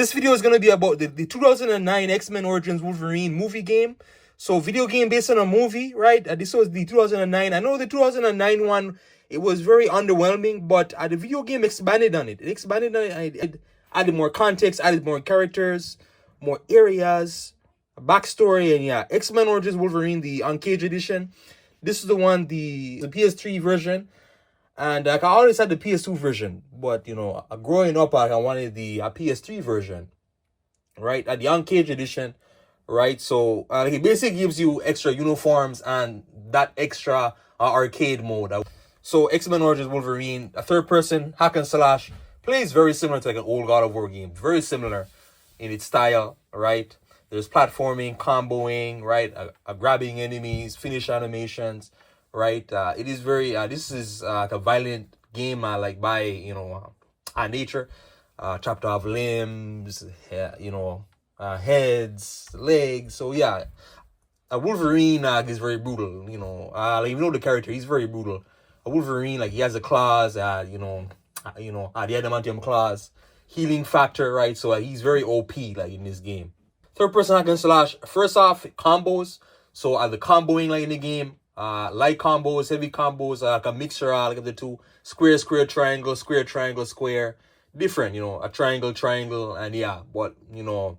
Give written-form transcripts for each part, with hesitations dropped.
This video is going to be about the 2009 X-Men Origins Wolverine movie game. So video game based on a movie, right? This was the 2009. I know the 2009 one, it was very underwhelming, but the video game expanded on it. It expanded on it. It added more context, added more characters, more areas, a backstory, and yeah, X-Men Origins Wolverine, the Uncaged edition. This is the one, the PS3 version. And like I always had the PS2 version, but you know, growing up, I wanted the PS3 version, right? At the Uncaged edition, right? So it basically gives you extra uniforms and that extra arcade mode. So X-Men Origins Wolverine, a third-person hack and slash, plays very similar to like an old God of War game. Very similar in its style, right? There's platforming, comboing, right? Grabbing enemies, finish animations, right? It is very, this is like a violent game, like by, you know, nature. Chopped off limbs, you know, heads, legs. So yeah, Wolverine is very brutal, you know. Like, you know the character, he's very brutal. Wolverine, like, he has the claws, you know, the adamantium claws, healing factor, right? So he's very OP, like, in this game. Third person hack and slash. First off, combos. So the comboing, like, in the game, light combos, heavy combos, like a mixture like of the two. Square, square, triangle, square, triangle, square. Different, you know, a triangle, triangle, and yeah. But you know,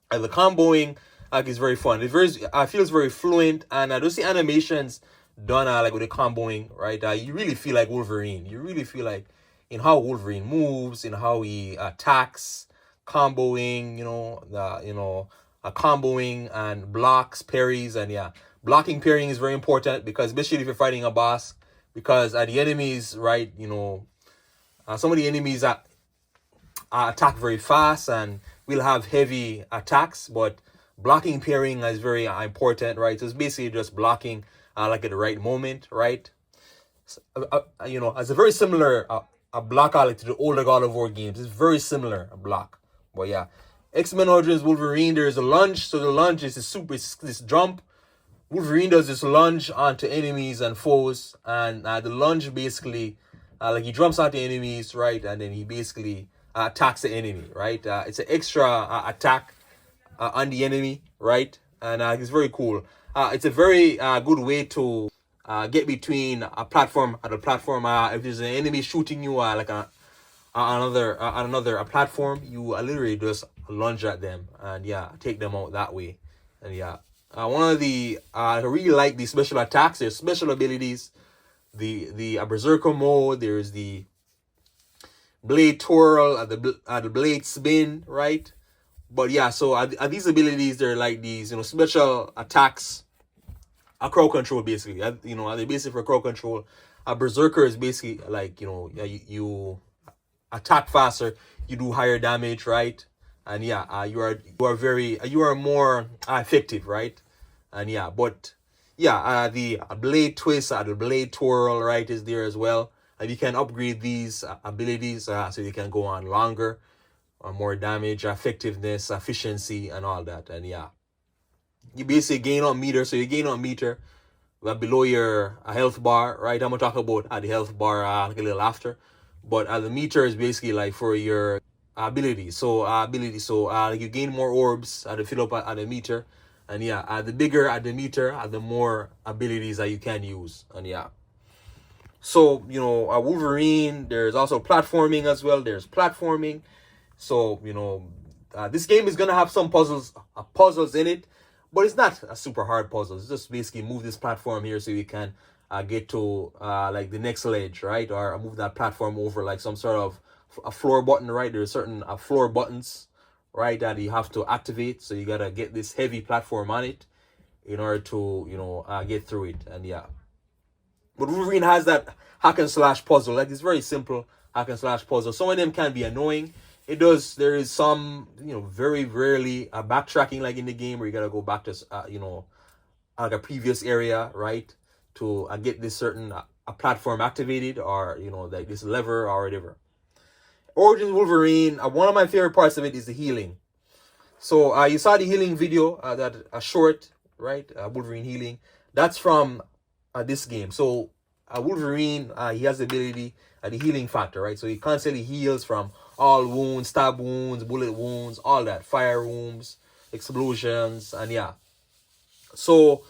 the comboing like is very fun. It feels very fluent, and those the animations done like with the comboing, right? You really feel like Wolverine. You really feel like in how Wolverine moves, in how he attacks, comboing, you know, comboing and blocks, parries, and yeah, blocking, parrying is very important because especially if you're fighting a boss, because the enemies, right, you know, some of the enemies attack very fast and will have heavy attacks, but blocking, parrying is very important, right? So it's basically just blocking like at the right moment, right? You know, it's a very similar a block like to the older God of War games. It's very similar a block. But yeah, X-Men Origins Wolverine, there's a lunge. So the lunge is this jump. Wolverine does this lunge onto enemies and foes, and the lunge basically like he jumps onto enemies, right, and then he basically attacks the enemy, right? It's an extra attack on the enemy, right? And it's very cool. It's a very good way to get between a platform and a platform. If there's an enemy shooting you like another platform, you literally just lunge at them and yeah, take them out that way. And yeah, one of the I really like the special attacks. There's special abilities, the berserker mode. There's the blade twirl, the blade spin, right? But yeah, so these abilities, they're like these, you know, special attacks. A crowd control, basically. You know, they're basically for crowd control. A berserker is basically like, you know, you attack faster, you do higher damage, right? And yeah, you are more effective, right? And yeah, but yeah, the blade twist, the blade twirl, right, is there as well. And you can upgrade these abilities so you can go on longer, more damage, effectiveness, efficiency, and all that. And yeah, you basically gain on meter. So you gain on meter below your health bar, right? I'm gonna talk about the health bar like a little after. But the meter is basically like for your ability. So like you gain more orbs to fill up at the meter. And yeah, the bigger at the meter, the more abilities that you can use. And yeah. So, you know, Wolverine, there's also platforming as well. There's platforming. So, you know, this game is going to have some puzzles in it. But it's not a super hard puzzle. It's just basically move this platform here so you can get to like the next ledge, right? Or move that platform over like some sort of a floor button, right? There's certain floor buttons, right, that you have to activate. So you got to get this heavy platform on it in order to, you know, get through it. And yeah. But Wolverine has that hack and slash puzzle. Like, it's very simple hack and slash puzzle. Some of them can be annoying. There is some, you know, very rarely backtracking like in the game where you gotta go back to, you know, like a previous area, right, to get this certain a platform activated, or, you know, like this lever or whatever. Origins Wolverine, one of my favorite parts of it is the healing. So you saw the healing video, that a short, right, Wolverine healing. That's from this game. So Wolverine, he has the ability, the healing factor, right? So he constantly heals from all wounds, stab wounds, bullet wounds, all that, fire wounds, explosions, and yeah. So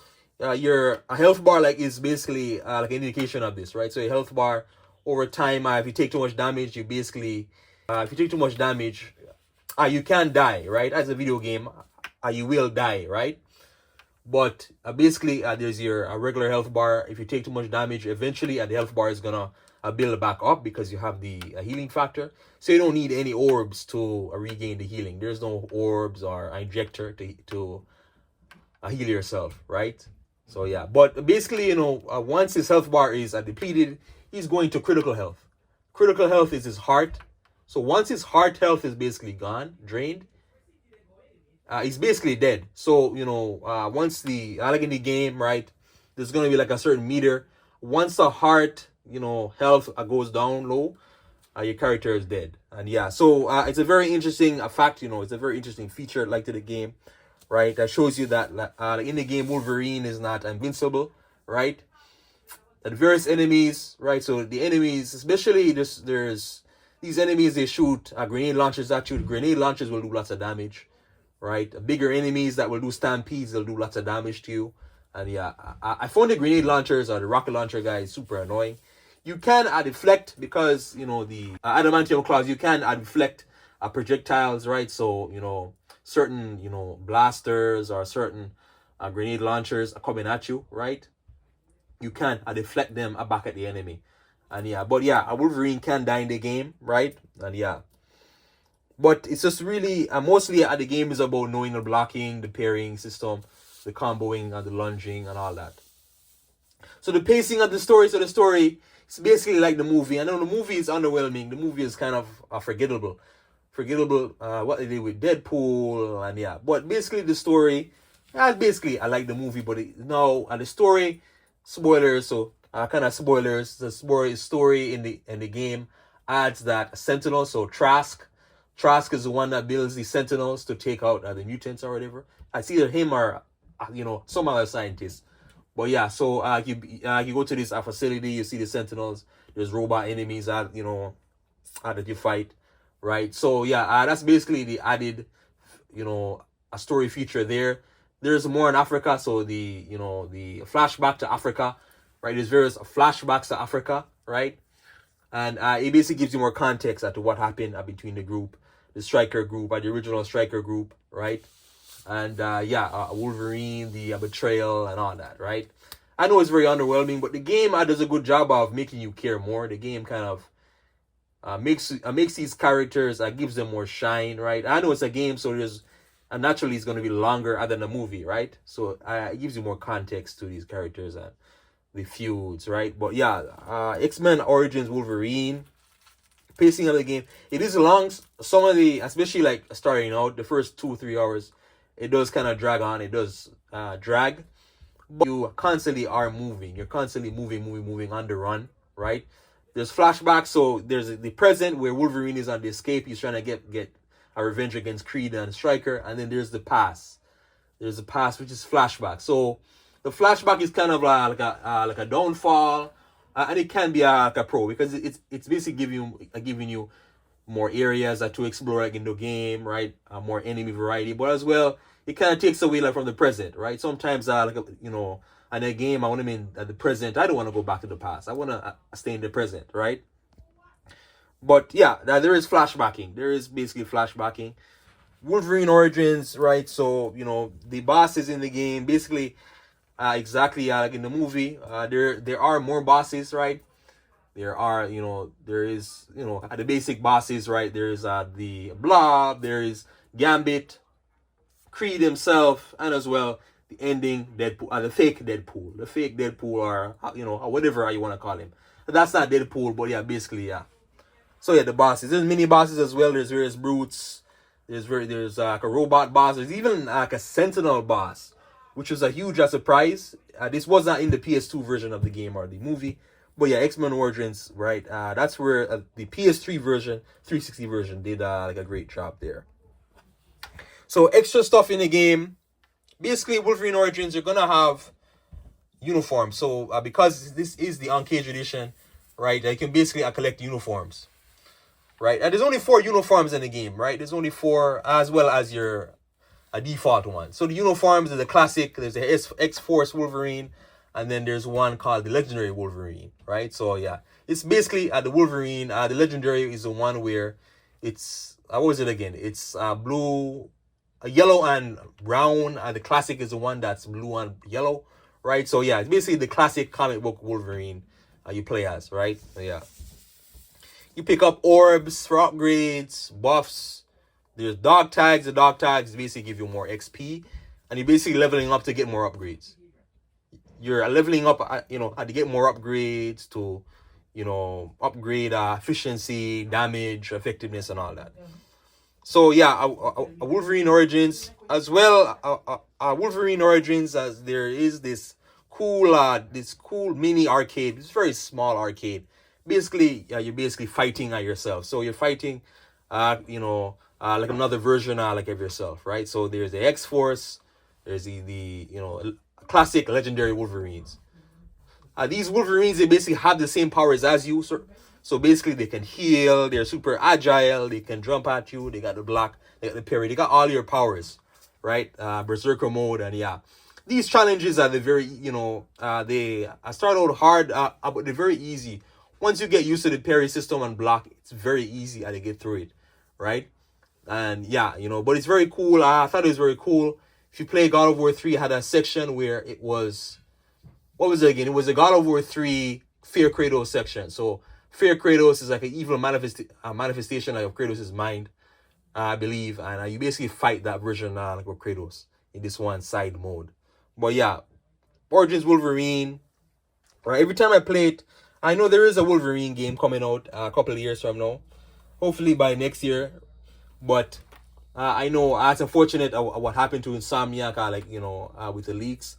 your a health bar like is basically like an indication of this, right? So your health bar over time, if you take too much damage, you basically if you take too much damage, you can die, right? As a video game, you will die, right? But basically, there's your regular health bar. If you take too much damage, eventually the health bar is gonna build back up because you have the healing factor. So you don't need any orbs to regain the healing. There's no orbs or injector to heal yourself, right? So yeah, but basically, once his health bar is depleted, he's going to critical health. Critical health is his heart. So once his heart health is basically gone, drained, he's basically dead. So once like in the game, right, there's gonna be like a certain meter. Once the heart, health goes down low, your character is dead. And yeah, so it's a very interesting fact. It's a very interesting feature like to the game, right? That shows you that in the game, Wolverine is not invincible, right? The various enemies, right? So the enemies, especially there's these enemies, they shoot grenade launchers at you. Grenade launchers will do lots of damage, right? Bigger enemies that will do stampedes, they'll do lots of damage to you. And yeah, I found the grenade launchers or the rocket launcher guy is super annoying. You can deflect because, the adamantium claws, you can deflect projectiles, right? So, certain, blasters or certain grenade launchers are coming at you, right? You can deflect them back at the enemy. And yeah, but yeah, a Wolverine can die in the game, right? And yeah. But it's just really, mostly the game is about knowing the blocking, the parrying system, the comboing, and the lunging, and all that. So the pacing of the story, it's basically like the movie. I know the movie is underwhelming. The movie is kind of forgettable. What they did with Deadpool, and yeah. But basically the story, I like the movie, but the story, spoilers, so kind of spoilers. The story in the game adds that Sentinel, so Trask is the one that builds the Sentinels to take out the mutants or whatever. It's either him or some other scientist. But yeah, so you go to this facility, you see the Sentinels. There's robot enemies that you fight, right? So yeah, that's basically the added a story feature there. There's more in Africa, so the flashback to Africa, right? There's various flashbacks to Africa, right? And it basically gives you more context as to what happened between the group, the Striker group, the original Striker group, right? And Wolverine, the betrayal, and all that, right? I know it's very underwhelming, but the game does a good job of making you care more. The game kind of makes these characters, gives them more shine, right? I know it's a game, so naturally it's going to be longer than a movie, right? So it gives you more context to these characters and the feuds, right? But yeah, X-Men Origins Wolverine, pacing of the game, it is long. Some of especially like starting out, the first 2-3 hours, it does kind of drag on. It does drag. But you constantly are moving. You're constantly moving on the run, right? There's flashbacks. So there's the present where Wolverine is on the escape. He's trying to get a revenge against Creed and Stryker. And then there's the past. There's the past, which is flashback. So the flashback is kind of like a downfall. And it can be like a pro because it's basically giving you more areas to explore in the game, right? More enemy variety, but as well, it kind of takes away from the present, right? Sometimes, in a game, I want to mean at the present. I don't want to go back to the past. I want to stay in the present, right? But yeah, there is flashbacking. There is basically flashbacking. Wolverine Origins, right? So the bosses in the game, basically, exactly like in the movie. There are more bosses, right? There is the basic bosses, right? There is the Blob, there is Gambit, Creed himself, and as well the ending Deadpool, the fake Deadpool, or whatever you want to call him. That's not Deadpool, but yeah, basically yeah. So yeah, the bosses. There's mini bosses as well. There's various brutes. There's like a robot boss. There's even like a Sentinel boss, which was a huge surprise. This was not in the PS2 version of the game or the movie. But yeah, X-Men Origins, right? That's where the PS3 version, 360 version did like a great job there. So extra stuff in the game. Basically, Wolverine Origins, you're gonna have uniforms. So because this is the Uncaged edition, right? You can basically collect uniforms. right? And there's only 4 uniforms in the game, right? There's only 4, as well as your a default one. So the uniforms are the classic. There's the X-Force Wolverine, and then there's one called the Legendary Wolverine, right? So yeah, it's basically the Wolverine. The Legendary is the one where it's what was it again? It's blue, yellow and brown, and the classic is the one that's blue and yellow, right? So yeah, it's basically the classic comic book Wolverine you play as, right? So yeah, you pick up orbs for upgrades, buffs. There's dog tags. The dog tags basically give you more XP, and you're basically leveling up to get more upgrades. You're leveling up, to get more upgrades to, upgrade efficiency, damage, effectiveness, and all that. So yeah, a Wolverine Origins as well. Wolverine Origins, as there is this cool mini arcade. It's a very small arcade. Basically, you're basically fighting yourself. So you're fighting, like another version like of yourself, right? So there's the X-Force, there's the classic legendary Wolverines. These Wolverines, they basically have the same powers as you. So basically they can heal, they're super agile, they can jump at you, they got the block, they got the parry, they got all your powers, right? Berserker mode, and yeah. These challenges are the very, they start out hard, but they're very easy. Once you get used to the parry system and block, it's very easy to get through it, right? And yeah, but it's very cool. I thought it was very cool. If you play God of War 3, it had a section where it was, what was it again? It was a God of War 3 Fear Kratos section. So Fear Kratos is like an evil manifestation of Kratos' mind, I believe. And you basically fight that version like with Kratos in this one side mode. But yeah, Origins Wolverine. Right, every time I play it, I know there is a Wolverine game coming out a couple of years from now. Hopefully by next year. But I know it's unfortunate what happened to Insomniac, with the leaks.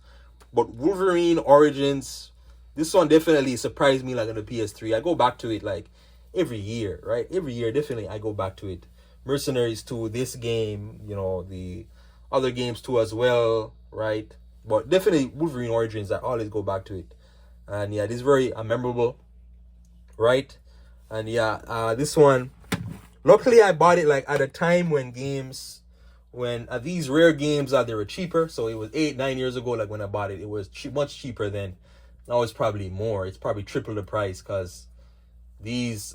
But Wolverine Origins, this one definitely surprised me like on the PS3. I go back to it like every year, right? Every year, definitely I go back to it. Mercenaries 2, this game, the other games too as well, right? But definitely Wolverine Origins, I always go back to it. And yeah, this is very memorable, right? And yeah, this one, luckily I bought it like at a time when these rare games they were cheaper. So it was 8-9 years ago, like when I bought it, it was much cheaper then. Now it's probably more. It's probably triple the price, because these,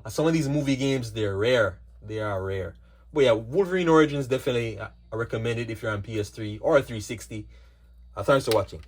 some of these movie games, they're rare. They are rare. But yeah, Wolverine Origins, definitely I recommend it if you're on PS3 or 360. Thanks for watching.